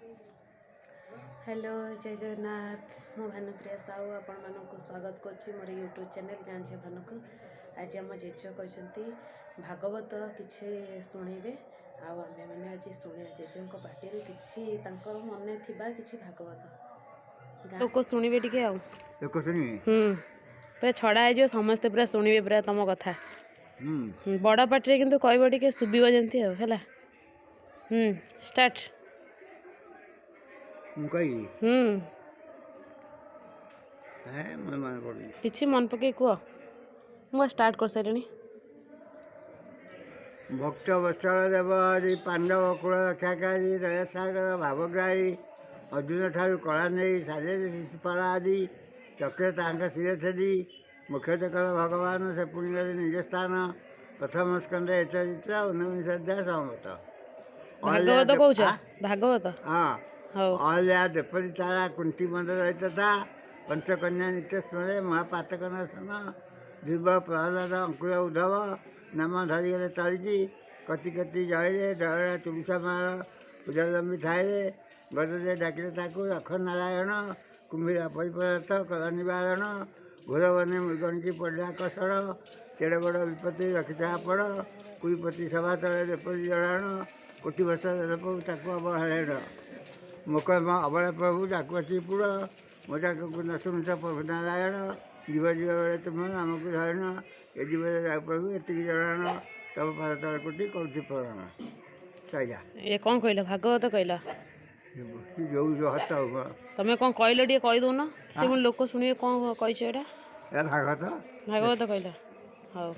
hello जय जगन्नाथ मो भानुप्रिया साहू आपण मानक स्वागत करुच्ची मोर यूट्यूब चैनल जांचे भानु को आज आम जेज कहते भागवत किसी शुणे आमे मैंने आज शुणा जेजे पार्टी किसी मन थी कि भागवत लोक शुणे टे पूरा छड़ा है समस्ते पूरा शुणे पूरा तुम कथा बड़ पार्टी किंतु कह टे शुभ जमी है स्टार्ट किसी मन पकई कह मुझे स्टार्ट कर सारे भक्त वत्सल देव आदि पांडव कुल रक्षाकारी दयासागर भावग्राही अर्जुन ठार कला नहीं सारे शिशुपाल आदि चक्र तांका शिर छेदी मुख्य चक्र भगवान से पुण्य निज स्थान प्रथम स्कंद चरित्र 19 अध्याय सहमत भागवत कौच भागवत हाँ अल्या द्रौपदी तारा कुंती मंद रहित था पंचकन्या नित्य स्मरे महापातक नाशन दुर्बल प्रहलाद अंकुर उद्धव नाम धरीगले तरीकी कति कति जयरे जय तुलसा माल उजलम्बी ठाए गजरे डाकिले ताकू रख नारायण कुम्भीरा परिपदार्थ कला निवारण घोर बने मृगणकी पड़ा कसर केड़े बड़ विपत्ति रखिता पड़ कुईपति सभा तले द्रौपदी जड़ाण कोटि वर्ष प्रभु ताकू अवहेलन मुकम अबला प्रभु डाकुची पुर मजा को न सुनता प्रभु नारायण जीव जीव बेले तुम आमको धरण ये जीव प्रभु ये जड़ाण तब पाद तल कोटि कौटी प्रणाम सैया ये कौन कहल भागवत कहल जो हत तुम कौन कहल टे कही दौन से लोक शुणे कौन कही भागवत भागवत भागवत कहल हाँ